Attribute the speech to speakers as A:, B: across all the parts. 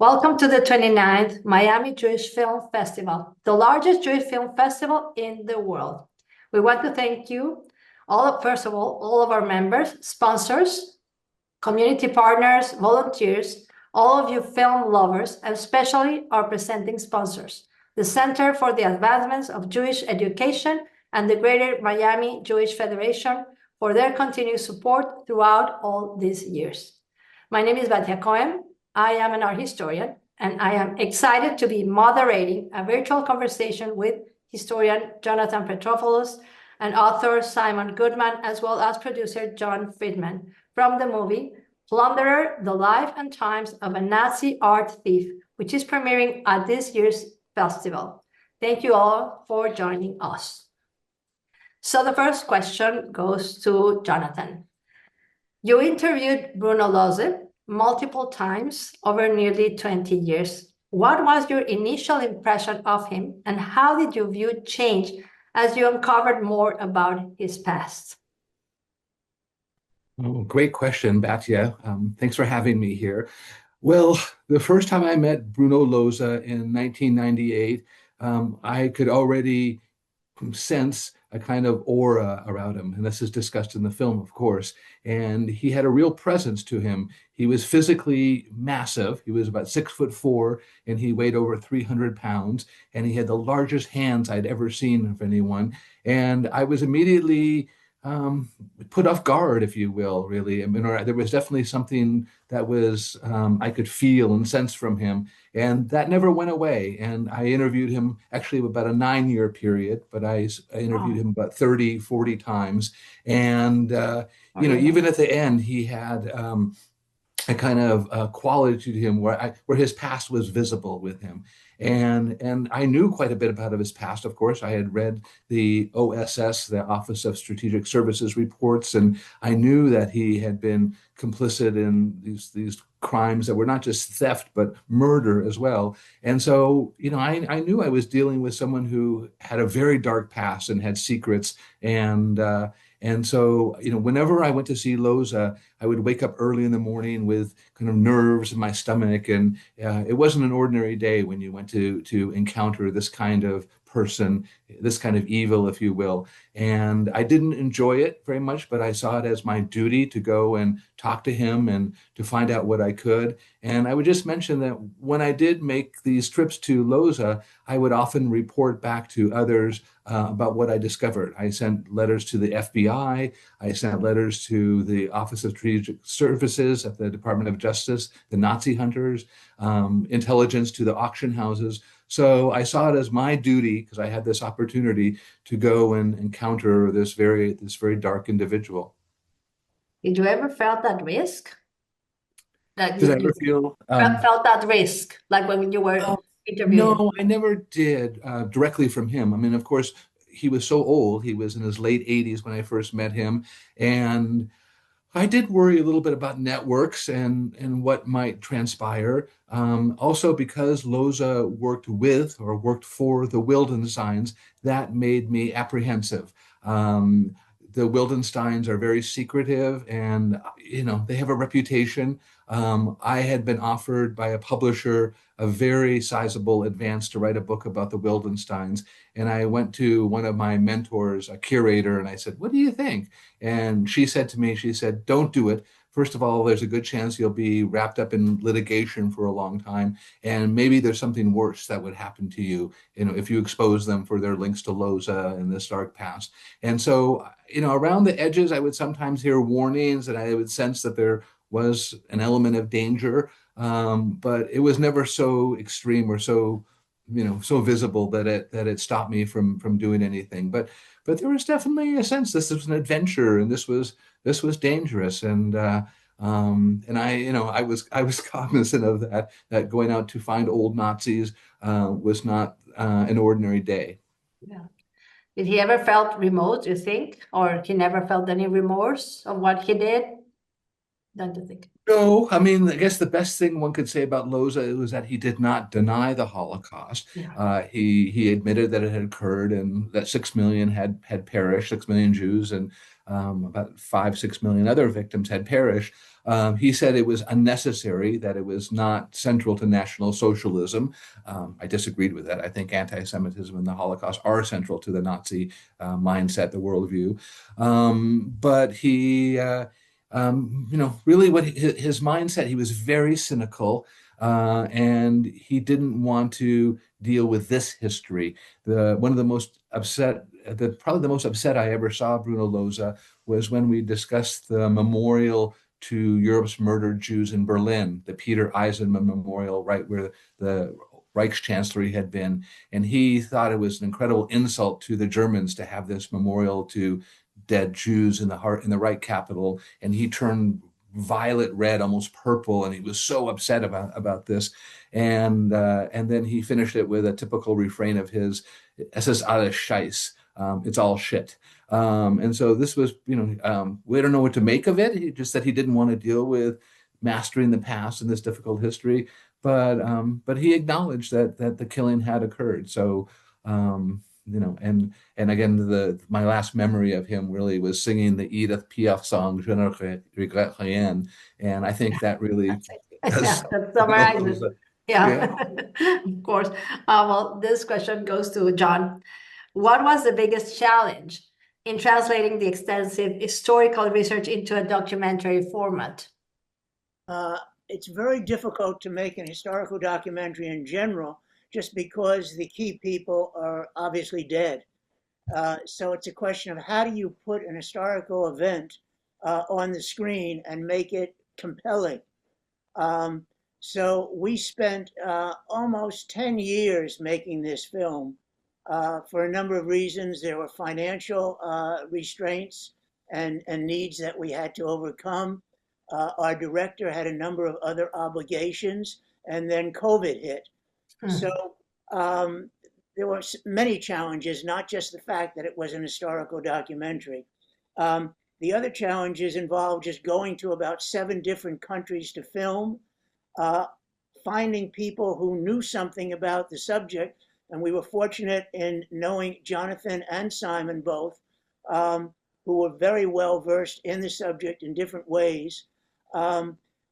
A: Welcome to the 29th Miami Jewish Film Festival, the largest Jewish film festival in the world. We want to thank you, first of all of our members, sponsors, community partners, volunteers, all of you film lovers, and especially our presenting sponsors, the Center for the Advancement of Jewish Education and the Greater Miami Jewish Federation for their continued support throughout all these years. My name is Batia Cohen. I am an art historian, and I am excited to be moderating a virtual conversation with historian Jonathan Petropoulos and author Simon Goodman, as well as producer John Friedman, from the movie Plunderer, The Life and Times of a Nazi Art Thief, which is premiering at this year's festival. Thank you all for joining us. So the first question goes to Jonathan. You interviewed Bruno Lose multiple times over nearly 20 years. What was your initial impression of him, and how did your view change as you uncovered more about his past?
B: Oh, great question, Batia. Thanks for having me here. Well, the first time I met Bruno Loza in 1998, I could already sense a kind of aura around him. And this is discussed in the film, of course. And he had a real presence to him. He was physically massive. He was about 6'4", and he weighed over 300 pounds. And he had the largest hands I'd ever seen of anyone. And I was immediately put off guard, if you will, really. I mean, there was definitely something that was I could feel and sense from him, and that never went away. And I interviewed him actually about a 9-year period, but I interviewed him about 30, 40 times. And even at the end, he had a kind of quality to him where his past was visible with him. And I knew quite a bit about his past, of course. I had read the OSS, the Office of Strategic Services reports, and I knew that he had been complicit in these crimes that were not just theft, but murder as well. And so, I knew I was dealing with someone who had a very dark past and had secrets. And so, whenever I went to see Loza, I would wake up early in the morning with kind of nerves in my stomach. And it wasn't an ordinary day when you went to encounter this kind of person, this kind of evil, if you will. And I didn't enjoy it very much, but I saw it as my duty to go and talk to him and to find out what I could. And I would just mention that when I did make these trips to Loza, I would often report back to others about what I discovered. I sent letters to the FBI. I sent letters to the Office of Strategic Services at the Department of Justice, the Nazi hunters, intelligence to the auction houses. So I saw it as my duty, because I had this opportunity to go and encounter this very dark individual.
A: Did you ever felt that risk?
B: Did I ever feel
A: felt that risk, like when you were interviewing?
B: No, I never did directly from him. I mean, of course, he was so old. He was in his late 80s when I first met him. And I did worry a little bit about networks and what might transpire. Also, because Loza worked with or worked for the Wildensteins, that made me apprehensive. The Wildensteins are very secretive, and they have a reputation. I had been offered by a publisher a very sizable advance to write a book about the Wildensteins. And I went to one of my mentors, a curator, and I said, "What do you think?" And she said to me, she said, "Don't do it. First of all, there's a good chance you'll be wrapped up in litigation for a long time. And maybe there's something worse that would happen to you, if you expose them for their links to Loza and this dark past." And so, around the edges, I would sometimes hear warnings, and I would sense that there was an element of danger. But it was never so extreme or so visible that it stopped me from doing anything. But there was definitely a sense this was an adventure, and this was dangerous. And I was cognizant of that going out to find old Nazis was not an ordinary day.
A: Yeah. Did he ever felt remote, you think? Or he never felt any remorse of what he did? Don't you think?
B: No, I mean, I guess the best thing one could say about Loza was that he did not deny the Holocaust.
A: Yeah.
B: He admitted that it had occurred and that 6 million had perished, 6 million Jews, and about 5-6 million other victims had perished. He said it was unnecessary, that it was not central to National Socialism. I disagreed with that. I think anti-Semitism and the Holocaust are central to the Nazi mindset, the worldview. But he, really what his mindset, he was very cynical, and he didn't want to deal with this history. One of the most upset, probably the most upset I ever saw Bruno Loza was when we discussed the memorial to Europe's murdered Jews in Berlin, the Peter Eisenman Memorial, right where the Reichschancellor had been. And he thought it was an incredible insult to the Germans to have this memorial to dead Jews in the Reich capital. And he turned violet red, almost purple, and he was so upset about this. And then he finished it with a typical refrain of his, "Es ist alles Scheiß." It's all shit. And so this was, we don't know what to make of it. He just said he didn't want to deal with mastering the past in this difficult history, but he acknowledged that the killing had occurred. So, and again, my last memory of him really was singing the Edith Piaf song "Je ne regrette rien," and I think that really
A: Yeah,
B: does
A: that summarizes. Yeah,
B: yeah.
A: of course. Well, this question goes to John. What was the biggest challenge in translating the extensive historical research into a documentary format?
C: It's very difficult to make an historical documentary in general, just because the key people are obviously dead. So it's a question of how do you put an historical event on the screen and make it compelling. So we spent almost 10 years making this film for a number of reasons. There were financial restraints and needs that we had to overcome. Our director had a number of other obligations, and then COVID hit. So there were many challenges, not just the fact that it was an historical documentary. The other challenges involved just going to about 7 different countries to film, finding people who knew something about the subject. And we were fortunate in knowing Jonathan and Simon both, who were very well versed in the subject in different ways.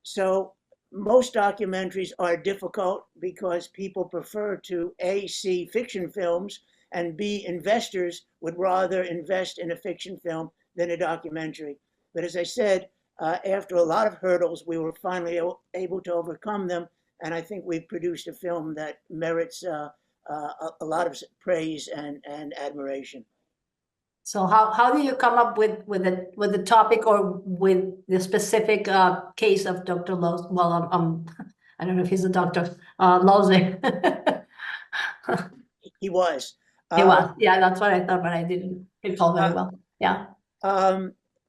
C: So most documentaries are difficult because people prefer to A, see fiction films, and B, investors would rather invest in a fiction film than a documentary. But as I said, after a lot of hurdles, we were finally able to overcome them. And I think we've produced a film that merits a lot of praise and admiration.
A: So how do you come up with the topic or with the specific case of Dr. Lowe? Well, I don't know if he's a doctor, Lowe.
C: He was.
A: He was. Yeah, that's what I thought, but I didn't recall very well. Yeah.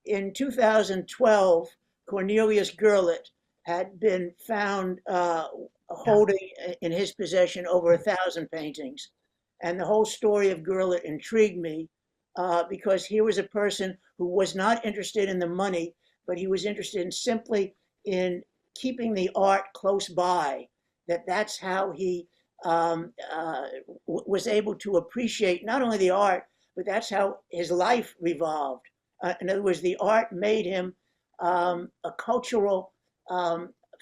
C: In 2012, Cornelius Gurlitt had been found holding in his possession over 1,000 paintings. And the whole story of Gurlitt intrigued me because he was a person who was not interested in the money, but he was interested in simply in keeping the art close by. That's how he was able to appreciate not only the art, but that's how his life revolved. In other words, the art made him a cultural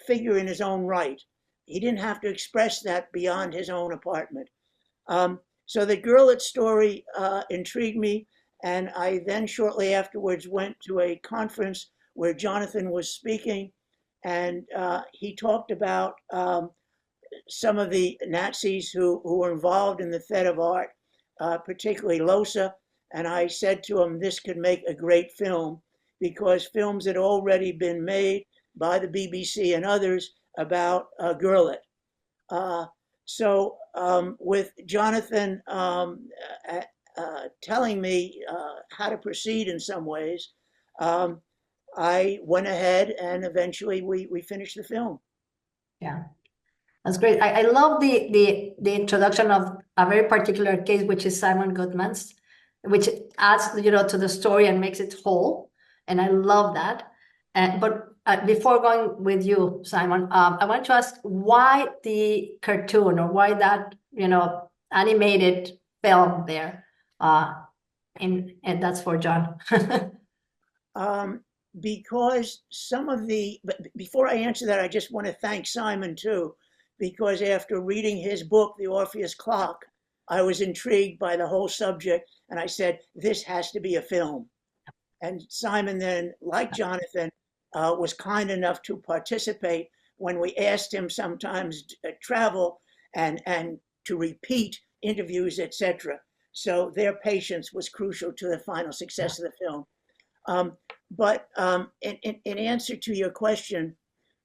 C: figure in his own right. He didn't have to express that beyond his own apartment. So the Gurlitt story intrigued me, and I then shortly afterwards went to a conference where Jonathan was speaking, and he talked about some of the Nazis who were involved in the theft of art, particularly Loza. And I said to him, this could make a great film, because films had already been made by the BBC and others about Gurlitt. So with Jonathan telling me how to proceed in some ways, I went ahead and eventually we finished the film.
A: Yeah, that's great. I love the introduction of a very particular case, which is Simon Goodman's, which adds to the story and makes it whole. And I love that. But before going with you, Simon, I want to ask why the cartoon, or why that animated film there, and that's for John.
C: Because but before I answer that, I just want to thank Simon too, because after reading his book, The Orpheus Clock, I was intrigued by the whole subject, and I said, this has to be a film. And Simon then, like Jonathan, was kind enough to participate when we asked him sometimes to travel and to repeat interviews, etc. So their patience was crucial to the final success of the film. In answer to your question,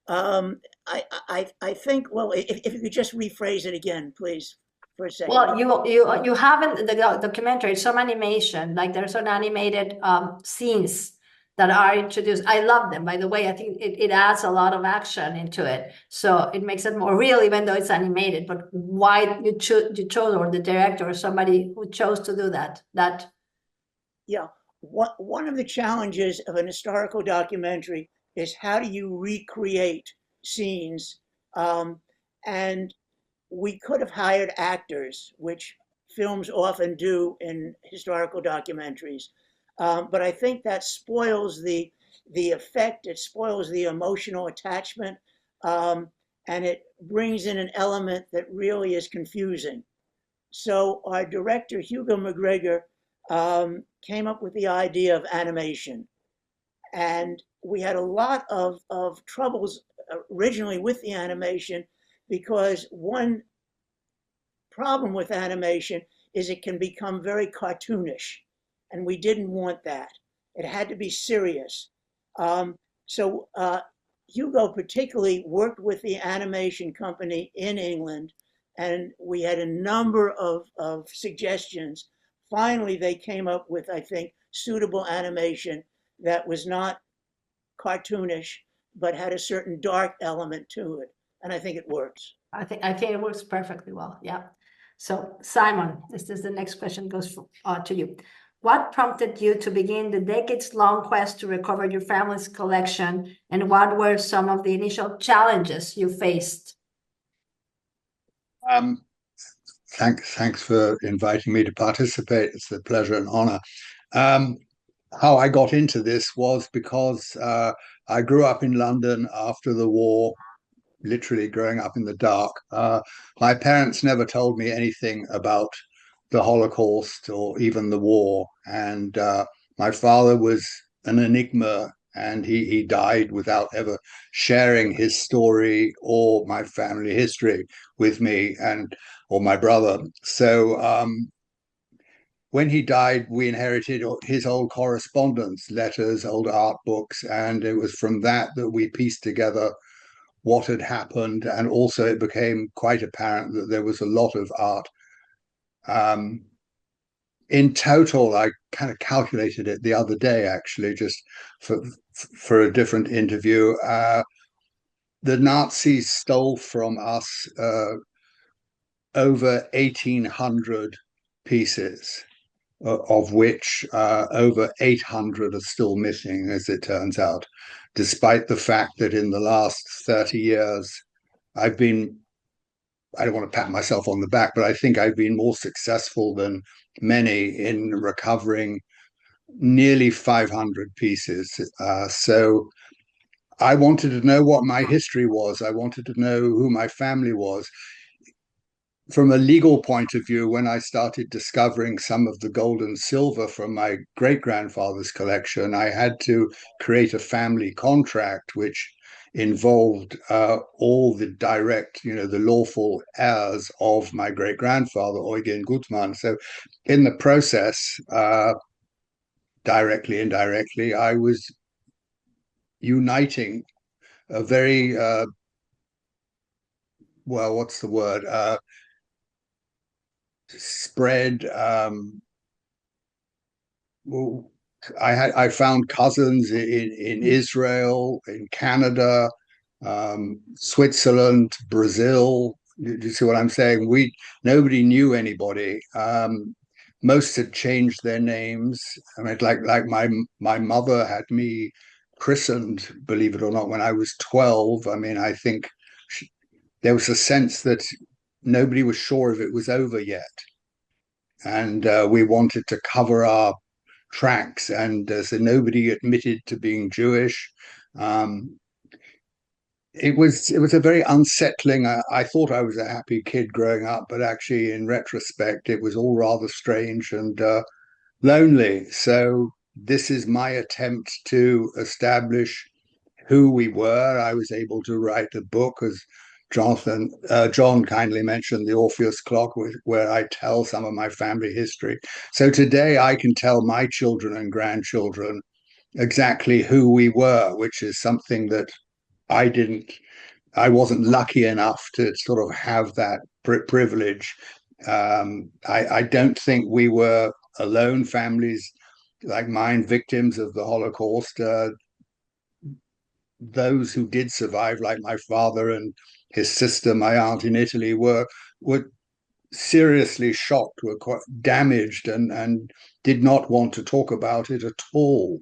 C: I think, well, if you could just rephrase it again, please, for a second.
A: Well, you haven't the documentary, some animation, like there's some animated scenes that are introduced. I love them, by the way. I think it adds a lot of action into it, so it makes it more real, even though it's animated. But why you chose, or the director or somebody who chose to do that?
C: Yeah, one of the challenges of an historical documentary is how do you recreate scenes, and we could have hired actors, which films often do in historical documentaries. But I think that spoils the effect. It spoils the emotional attachment, and it brings in an element that really is confusing. So our director, Hugo McGregor, came up with the idea of animation. And we had a lot of troubles originally with the animation, because one problem with animation is it can become very cartoonish, and we didn't want that. It had to be serious. So Hugo particularly worked with the animation company in England, and we had a number of suggestions. Finally, they came up with, I think, suitable animation that was not cartoonish, but had a certain dark element to it. And I think it works.
A: I think it works perfectly well. Yeah. So Simon, this is the next question, goes to you. What prompted you to begin the decades-long quest to recover your family's collection, and what were some of the initial challenges you faced?
D: Thanks for inviting me to participate. It's a pleasure and honor. How I got into this was because I grew up in London after the war, literally growing up in the dark. My parents never told me anything about the Holocaust or even the war. And my father was an enigma, and he died without ever sharing his story or my family history with me or my brother. So when he died, we inherited his old correspondence, letters, old art books, and it was from that we pieced together what had happened. And also it became quite apparent that there was a lot of art. In total, I kind of calculated it the other day, actually, just for a different interview. The Nazis stole from us over 1,800 pieces, of which over 800 are still missing, as it turns out, despite the fact that in the last 30 years, I don't want to pat myself on the back, but I think I've been more successful than many in recovering nearly 500 pieces. So I wanted to know what my history was. I wanted to know who my family was. From a legal point of view, when I started discovering some of the gold and silver from my great-grandfather's collection, I had to create a family contract, which involved all the direct, the lawful heirs of my great-grandfather, Eugen Gutmann. So in the process, directly, indirectly, I was uniting a very, what's the word? Spread. Well, I found cousins in Israel, in Canada, Switzerland, Brazil. Do you see what I'm saying? Nobody knew anybody. Most had changed their names. I mean, like my mother had me christened, believe it or not, when I was 12. I mean, I think there was a sense that nobody was sure if it was over yet. And we wanted to cover our tracks, and so nobody admitted to being Jewish. Um, it was a very unsettling. I thought I was a happy kid growing up, but actually, in retrospect, it was all rather strange and lonely. So this is my attempt to establish who we were. I was able to write a book, as John kindly mentioned, the Orpheus Clock, where I tell some of my family history. So today I can tell my children and grandchildren exactly who we were, which is something that I didn't. I wasn't lucky enough to sort of have that privilege. I don't think we were alone. Families like mine, victims of the Holocaust, those who did survive, like my father and his sister, my aunt in Italy, were seriously shocked, were quite damaged, and did not want to talk about it at all.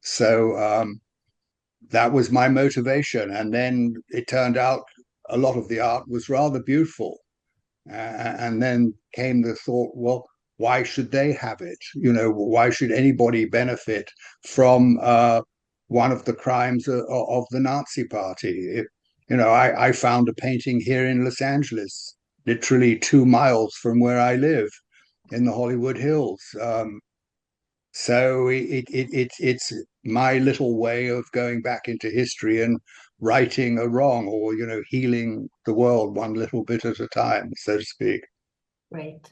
D: So that was my motivation. And then it turned out a lot of the art was rather beautiful. And then came the thought, well, why should they have it? Why should anybody benefit from one of the crimes of the Nazi Party? I found a painting here in Los Angeles, literally 2 miles from where I live in the Hollywood Hills. So it's my little way of going back into history and righting a wrong, or healing the world one little bit at a time, so to speak.
A: Great.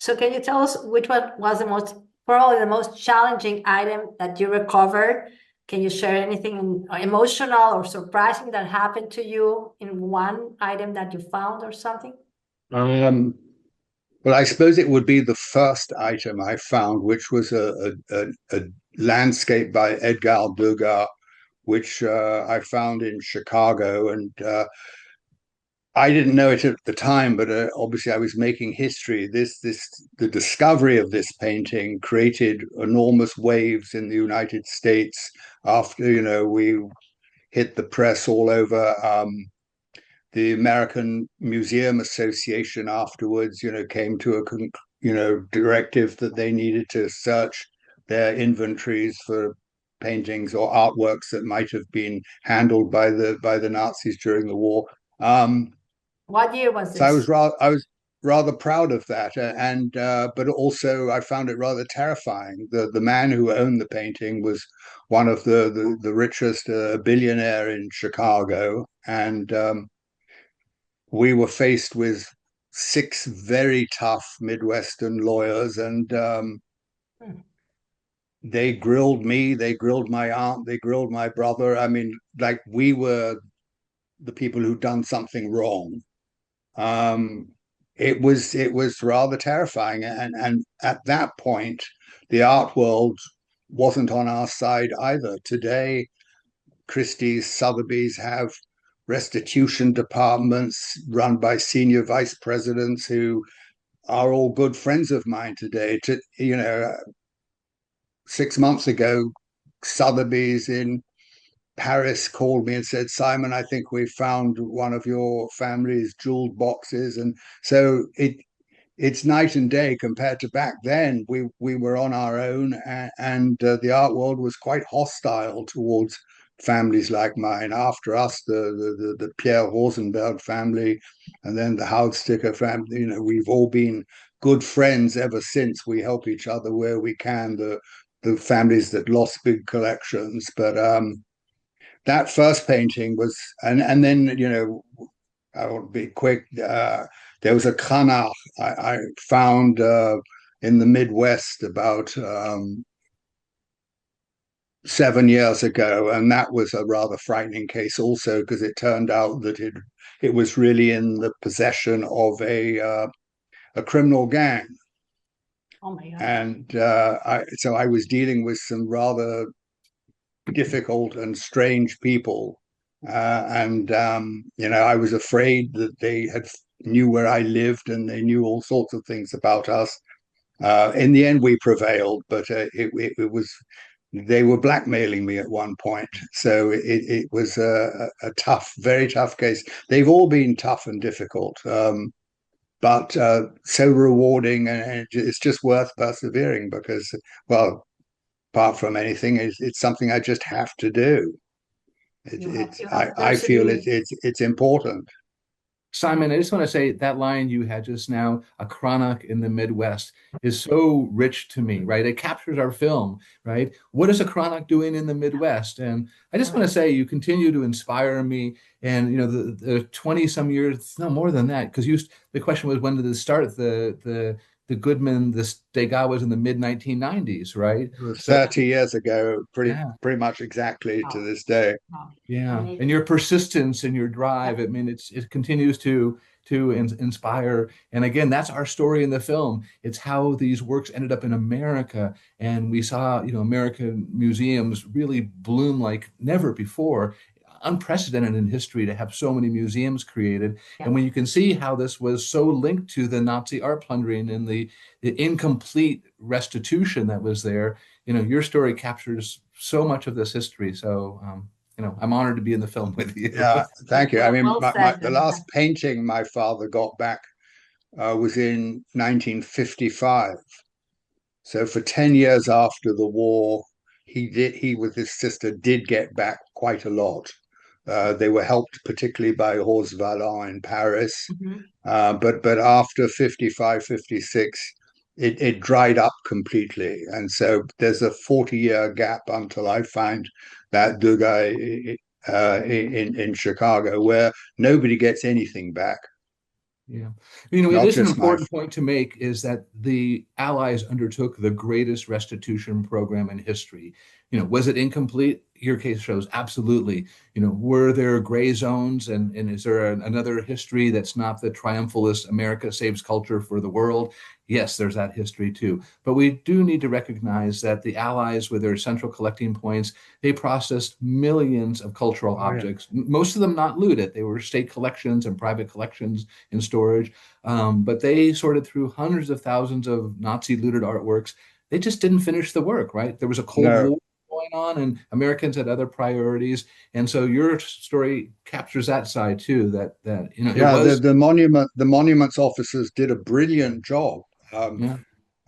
A: So can you tell us which one was probably the most challenging item that you recovered? Can you share anything emotional or surprising that happened to you in one item that you found or something?
D: Well, I suppose it would be the first item I found, which was a landscape by Edgar Degas, which I found in Chicago. And I didn't know it at the time, but obviously I was making history. The discovery of this painting created enormous waves in the United States after, we hit the press all over. The American Museum Association afterwards, came to a directive that they needed to search their inventories for paintings or artworks that might have been handled by the Nazis during the war.
A: What year was
D: So
A: this?
D: I was rather proud of that, and but also I found it rather terrifying. The man who owned the painting was one of the richest billionaire in Chicago, and we were faced with 6 very tough Midwestern lawyers, and they grilled me, they grilled my aunt, they grilled my brother. I mean, like, we were the people who'd done something wrong. It was rather terrifying, and at that point, the art world wasn't on our side either. Today, Christie's, Sotheby's have restitution departments run by senior vice presidents who are all good friends of mine today. 6 months ago, Sotheby's in Paris called me and said, "Simon, I think we found one of your family's jeweled boxes." And so it's night and day compared to back then. We were on our own, and the art world was quite hostile towards families like mine. After us, the Pierre Rosenberg family, and then the Houtsticker family. We've all been good friends ever since. We help each other where we can. The families that lost big collections, but that first painting was, and then I will be quick. There was a Cranach I found in the Midwest about 7 years ago, and that was a rather frightening case also, because it turned out that it was really in the possession of a criminal gang.
A: Oh my God.
D: And so I was dealing with some rather difficult and strange people. And I was afraid that they knew where I lived, and they knew all sorts of things about us. In the end, we prevailed, but it was, they were blackmailing me at one point. So it was a tough, very tough case. They've all been tough and difficult, but so rewarding, and it's just worth persevering because, well, apart from anything, it's something I just have to do. I feel it's important.
B: Simon, I just want to say that line you had just now, a chronic in the Midwest, is so rich to me, right? It captures our film, right? What is a chronic doing in the Midwest? And I just want to say you continue to inspire me. And the 20 some years, no more than that, because the question was when did it start? The Goodman, the Degas was in the mid 1990s, right?
D: It was
B: So
D: 30 years ago,
B: yeah.
D: pretty much exactly to
A: Wow.
D: this day.
A: Wow.
B: Yeah,
A: Amazing.
B: and your persistence and your
A: Yeah.
B: drive. I mean, it continues to inspire. And again, that's our story in the film. It's how these works ended up in America, and we saw, American museums really bloom like never before. Unprecedented in history to have so many museums created.
A: Yeah.
B: And when you can see how this was so linked to the Nazi art plundering and the incomplete restitution that was there, your story captures so much of this history. So, I'm honored to be in the film with you.
D: Yeah, thank you. I mean,
A: Well said.
D: the last painting my father got back was in 1955. So for 10 years after the war, he with his sister did get back quite a lot. They were helped particularly by Horst Wallon in Paris.
A: Mhm.
D: But after 55, 56, it dried up completely. And so there's a 40-year gap until I find that Degas in Chicago, where nobody gets anything back.
B: Yeah. It
D: Not
B: is an
D: just my
B: important point to make is that the Allies undertook the greatest restitution program in history. Was it incomplete? Your case shows absolutely. Were there gray zones and is there another history that's not the triumphalist America saves culture for the world? Yes, there's that history too. But we do need to recognize that the Allies, with their central collecting points, they processed millions of cultural
D: Oh, yeah.
B: objects, most of them not looted. They were state collections and private collections in storage. But they sorted through hundreds of thousands of Nazi looted artworks. They just didn't finish the work, right? There was a Cold
D: No.
B: War going on, and Americans had other priorities. And so your story captures that side too. That it
D: Yeah,
B: was
D: the monuments officers did a brilliant job.
B: yeah.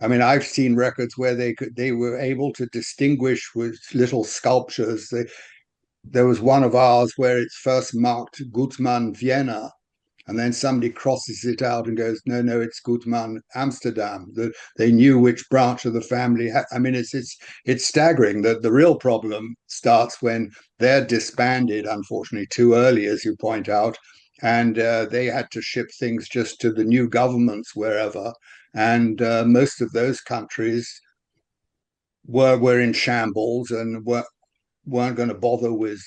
D: I mean, I've seen records where they were able to distinguish with little sculptures. There was one of ours where it's first marked Gutmann Vienna, and then somebody crosses it out and goes, no, it's Gutmann Amsterdam. They knew which branch of the family. I mean, it's staggering that the real problem starts when they're disbanded, unfortunately, too early, as you point out, and they had to ship things just to the new governments wherever, and most of those countries were in shambles and weren't going to bother with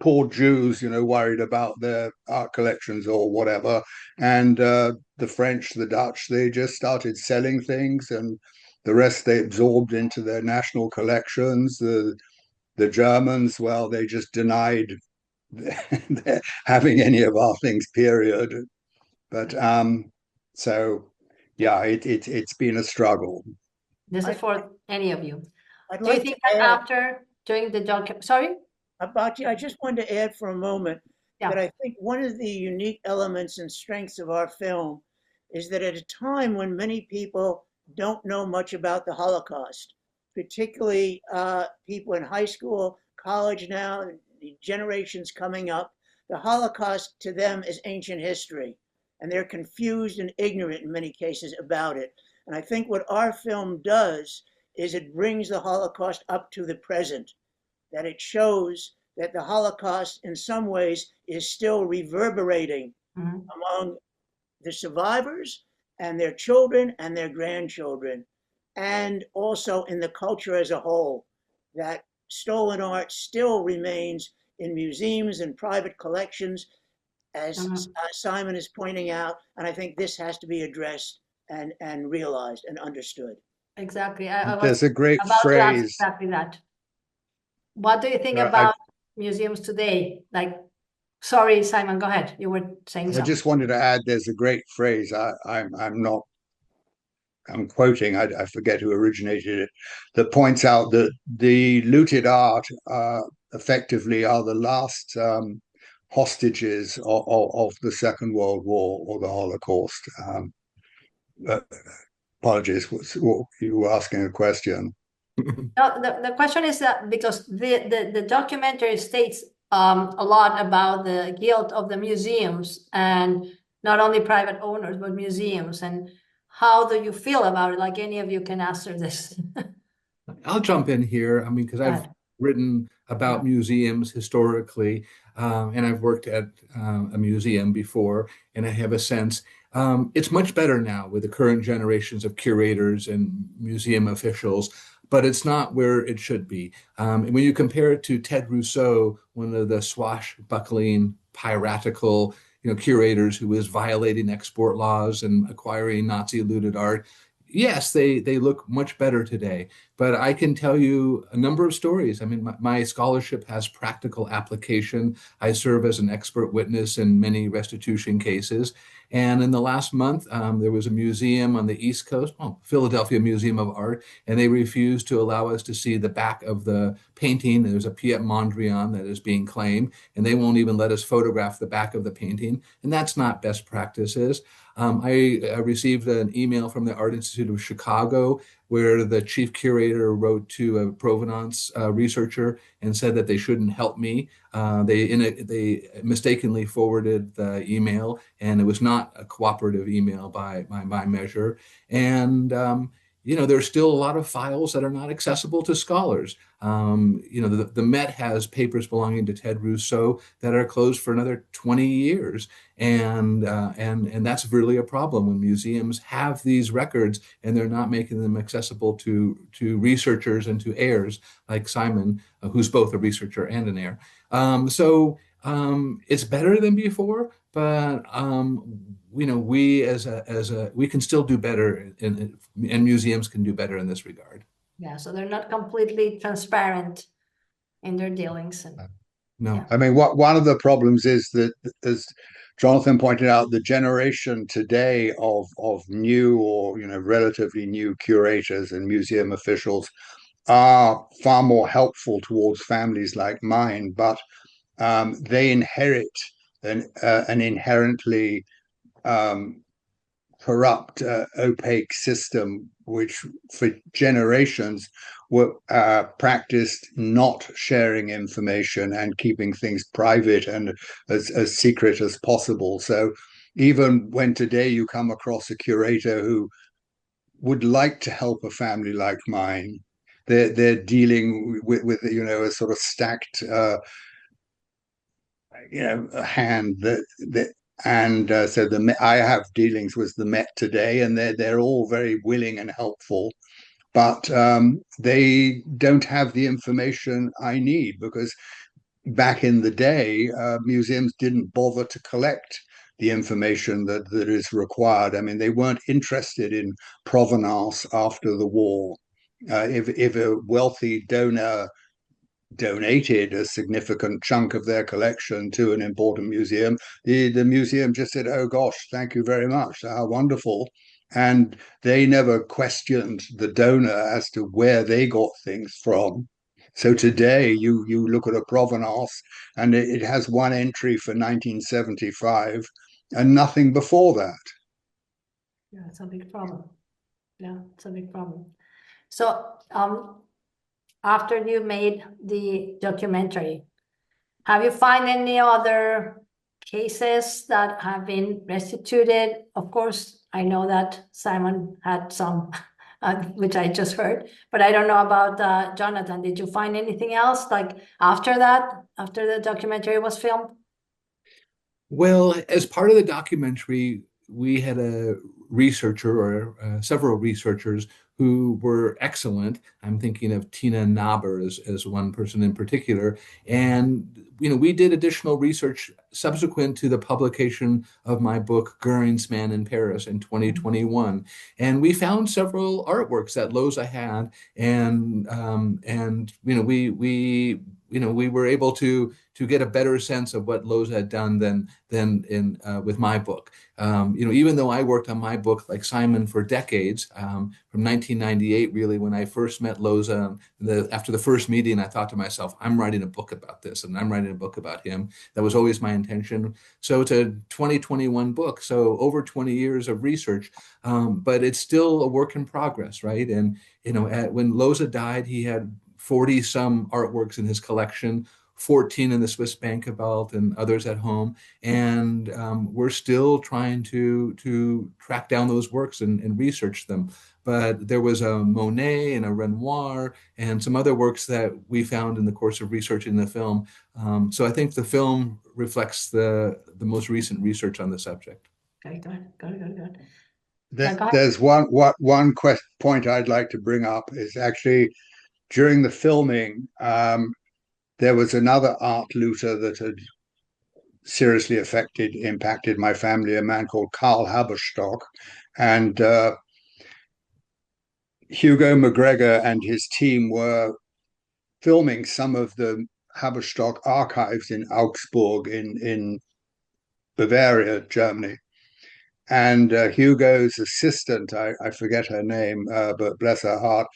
D: poor Jews, worried about their art collections or whatever. And the French, the Dutch, they just started selling things, and the rest they absorbed into their national collections. The Germans, well, they just denied having any of our things, period. But so yeah, it's been a struggle.
A: This is
C: I-
A: for any of you.
C: I'd
A: Do you
C: like
A: think
C: to
A: that
C: add
A: after doing the John, sorry?
C: about you. I just wanted to add for a moment
A: Yeah.
C: that I think one of the unique elements and strengths of our film is that at a time when many people don't know much about the Holocaust, particularly people in high school, college now, and the generations coming up, the Holocaust to them is ancient history, and they're confused and ignorant in many cases about it. And I think what our film does is it brings the Holocaust up to the present, that it shows that the Holocaust in some ways is still reverberating
A: Mhm.
C: among the survivors and their children and their grandchildren, and also in the culture as a whole, that stolen art still remains in museums and private collections, as Simon is pointing out, and I think this has to be addressed and realized and understood.
A: Exactly. I was
D: There's a great
A: about to ask
D: phrase.
A: exactly that. What do you think
D: I,
A: about museums today? Sorry, Simon, go ahead. You were saying
D: I
A: something.
D: just wanted to add, there's a great phrase. I'm quoting, I forget who originated it, that points out that the looted art effectively are the last hostages of the Second World War or the Holocaust. Uh, Apologies, you were asking a question.
A: No, the question is that because the documentary states a lot about the guilt of the museums and not only private owners, but museums. And how do you feel about it? Like any of you can answer this.
B: I'll jump in here. I mean, because I've
A: Right.
B: written about museums historically, and I've worked at a museum before, and I have a sense. It's much better now with the current generations of curators and museum officials, but it's not where it should be. And when you compare it to Ted Rousseau, one of the swashbuckling, piratical, curators who is violating export laws and acquiring Nazi looted art, yes, they look much better today. But I can tell you a number of stories. I mean, my scholarship has practical application. I serve as an expert witness in many restitution cases. And in the last month, there was a museum on the East Coast, Philadelphia Museum of Art, and they refused to allow us to see the back of the painting. There's a Piet Mondrian that is being claimed, and they won't even let us photograph the back of the painting. And that's not best practices. I received an email from the Art Institute of Chicago where the chief curator wrote to a provenance researcher and said that they shouldn't help me. They mistakenly forwarded the email, and it was not a cooperative email by my measure. And there's still a lot of files that are not accessible to scholars. The Met has papers belonging to Ted Rousseau that are closed for another 20 years. And that's really a problem when museums have these records and they're not making them accessible to researchers and to heirs like Simon, who's both a researcher and an heir. It's better than before, but we can still do better, and museums can do better in this regard.
A: Yeah, so they're not completely transparent in their dealings. And
B: No.
A: yeah.
D: I mean, one of the problems is that, as Jonathan pointed out, the generation today of new or relatively new curators and museum officials are far more helpful towards families like mine, but they inherit an inherently um, corrupt, opaque system, which for generations were practiced not sharing information and keeping things private and as secret as possible. So even when today you come across a curator who would like to help a family like mine, they're dealing with a sort of stacked a hand that and so I have dealings with the Met today, and they're all very willing and helpful, but they don't have the information I need because back in the day, museums didn't bother to collect the information that is required. I mean, they weren't interested in provenance after the war. If a wealthy donor donated a significant chunk of their collection to an important museum, the museum just said, "Oh gosh, thank you very much. How wonderful." And they never questioned the donor as to where they got things from. So today you look at a provenance and it has one entry for 1975 and nothing before that.
A: Yeah, it's a big problem. Yeah, it's a big problem. So after you made the documentary, have you found any other cases that have been restituted? Of course, I know that Simon had some, which I just heard, but I don't know about Jonathan. Did you find anything else like after that, after the documentary was filmed?
B: Well, as part of the documentary, we had a researcher or several researchers who were excellent. I'm thinking of Tina Naber as one person in particular. And, we did additional research subsequent to the publication of my book, Goering's Man in Paris in 2021. And we found several artworks that Loza had. And we we were able to get a better sense of what Loza had done than in with my book. Even though I worked on my book like Simon for decades, from 1998, really, when I first met Loza, after the first meeting, I thought to myself, I'm writing a book about this, and I'm writing a book about him. That was always my intention. So it's a 2021 book, so over 20 years of research, but it's still a work in progress, right? And when Loza died, he had 40 some artworks in his collection, 14 in the Swiss bank vault and others at home. And we're still trying to track down those works and research them. But there was a Monet and a Renoir and some other works that we found in the course of researching the film. So I think the film reflects the most recent research on the subject.
A: Okay, good.
D: There's one point I'd like to bring up is actually during the filming, there was another art looter that had seriously impacted my family, a man called Karl Haberstock. And Hugo McGregor and his team were filming some of the Haberstock archives in Augsburg in Bavaria, Germany. And Hugo's assistant, I forget her name, but bless her heart,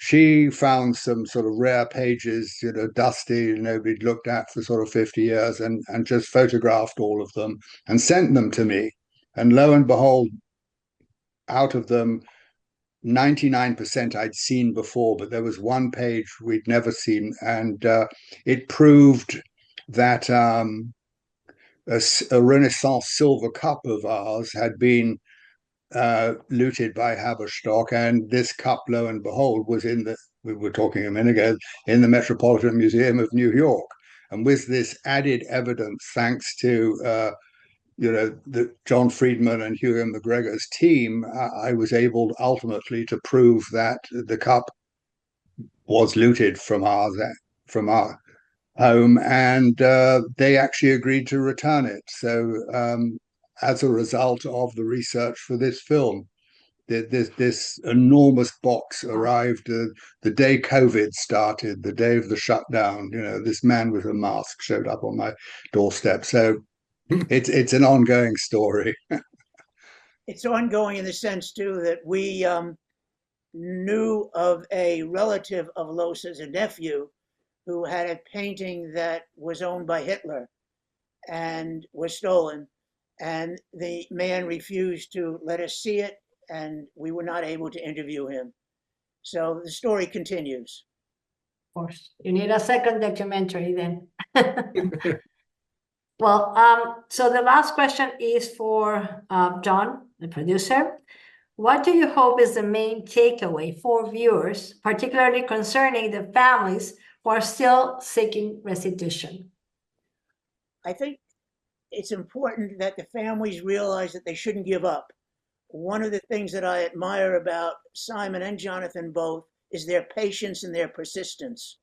D: she found some sort of rare pages, dusty, nobody'd looked at for sort of 50 years, and just photographed all of them and sent them to me. And lo and behold, out of them, 99% I'd seen before, but there was one page we'd never seen, and it proved that a Renaissance silver cup of ours had been looted by Haberstock, and this cup, lo and behold, was we were talking a minute ago, in the Metropolitan Museum of New York. And with this added evidence, thanks to the John Friedman and Hugo McGregor's team, I was able ultimately to prove that the cup was looted from our home, and they actually agreed to return it. So as a result of the research for this film, this enormous box arrived the day COVID started, the day of the shutdown. This man with a mask showed up on my doorstep. So it's an ongoing story.
C: It's ongoing in the sense too that we knew of a relative of Loza's, a nephew, who had a painting that was owned by Hitler and was stolen. And the man refused to let us see it, and we were not able to interview him. So the story continues.
A: Of course, you need a second documentary then. Well, so the last question is for John, the producer. What do you hope is the main takeaway for viewers, particularly concerning the families who are still seeking restitution?
C: I think it's important that the families realize that they shouldn't give up. One of the things that I admire about Simon and Jonathan both is their patience and their persistence.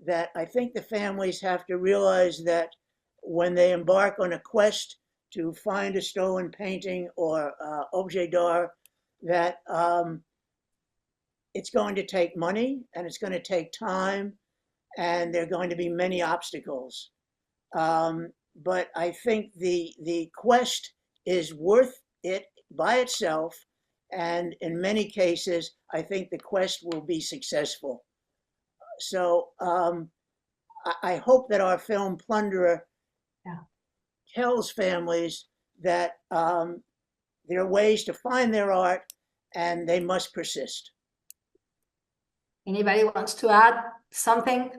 C: That I think the families have to realize that when they embark on a quest to find a stolen painting or objet d'art, that it's going to take money and it's going to take time, and there are going to be many obstacles. But I think the quest is worth it by itself, and in many cases, I think the quest will be successful. So I hope that our film Plunderer tells families that there are ways to find their art, and they must persist.
A: Anybody wants to add something?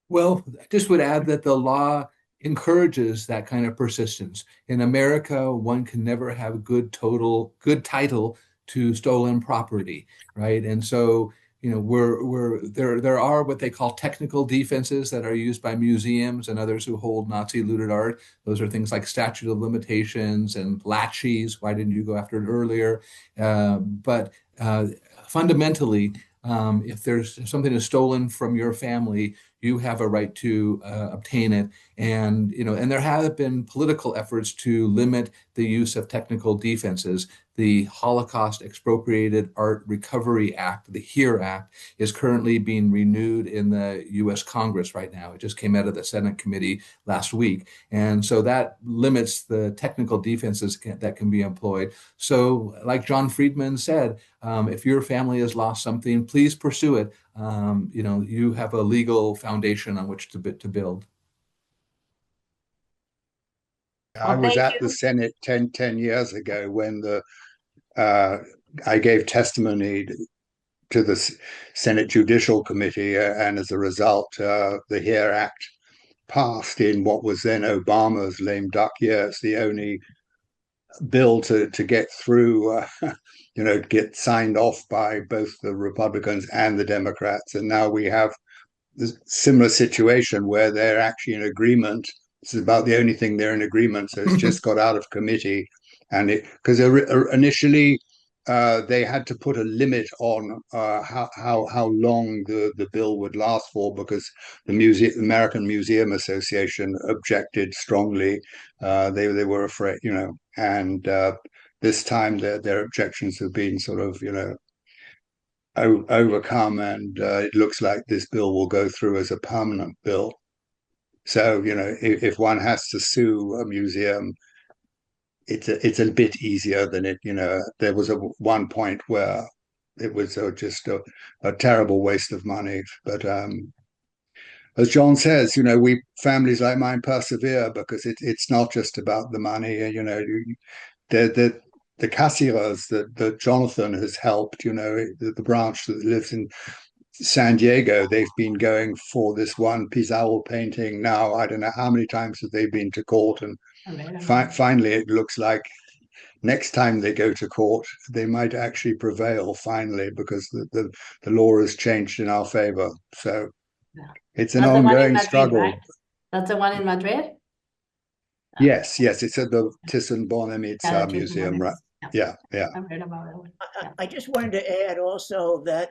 B: Well, I just would add that the law encourages that kind of persistence. In America, one can never have good title to stolen property, right? And so, there are what they call technical defenses that are used by museums and others who hold Nazi looted art. Those are things like statute of limitations and laches. Why didn't you go after it earlier? But fundamentally, if something is stolen from your family, you have a right to obtain it. And there have been political efforts to limit the use of technical defenses. the Holocaust Expropriated Art Recovery Act, the HERE Act, is currently being renewed in the US Congress right now. It just came out of the Senate committee last week. And so that limits the technical defenses that can be employed. So like John Friedman said, if your family has lost something, please pursue it. You have a legal foundation on which to build.
D: I was
A: thank
D: at the
A: you.
D: Senate 10 years ago when I gave testimony to the Senate Judicial Committee, and as a result, the HERE Act passed in what was then Obama's lame duck year. It's the only bill to get through, get signed off by both the Republicans and the Democrats. And now we have this similar situation where they're actually in agreement. This is about the only thing they're in agreement. So it's just got out of committee, and because initially they had to put a limit on how long the bill would last for, because the American Museum Association objected strongly. They were afraid, and this time their objections have been sort of overcome, and it looks like this bill will go through as a permanent bill. So if one has to sue a museum, it's a bit easier than it. There was one point where it was just a terrible waste of money. But as John says, we families like mine persevere because it's not just about the money. The Cassierers that Jonathan has helped, the branch that lives in San Diego, they've been going for this one Pizarro painting now. I don't know how many times have they been to court, and finally it looks like next time they go to court, they might actually prevail finally, because the law has changed in our favor. So it's an ongoing struggle.
A: Right? That's the one in Madrid?
D: Yes, it's at the Thyssen-Bornemisza Museum, right? Yeah.
A: I've heard about it.
C: I just wanted to add also that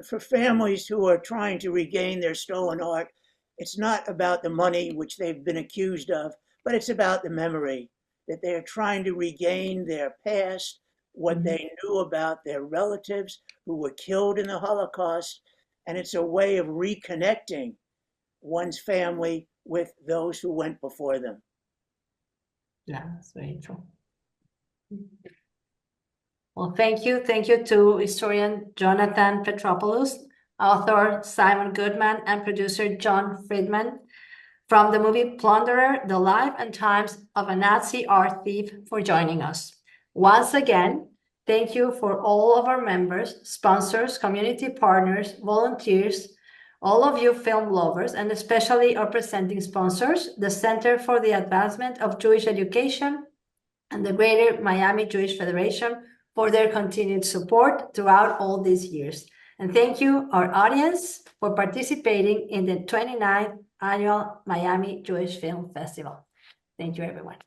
C: for families who are trying to regain their stolen art, it's not about the money, which they've been accused of, but it's about the memory, that they're trying to regain their past, what they knew about their relatives who were killed in the Holocaust. And it's a way of reconnecting one's family with those who went before them.
A: Yeah, that's very true. Well, thank you. Thank you to historian Jonathan Petropoulos, author Simon Goodman, and producer John Friedman from the movie Plunderer, The Life and Times of a Nazi Art Thief, for joining us. Once again, thank you for all of our members, sponsors, community partners, volunteers, all of you film lovers, and especially our presenting sponsors, the Center for the Advancement of Jewish Education and the Greater Miami Jewish Federation, for their continued support throughout all these years. And thank you, our audience, for participating in the 29th Annual Miami Jewish Film Festival. Thank you, everyone.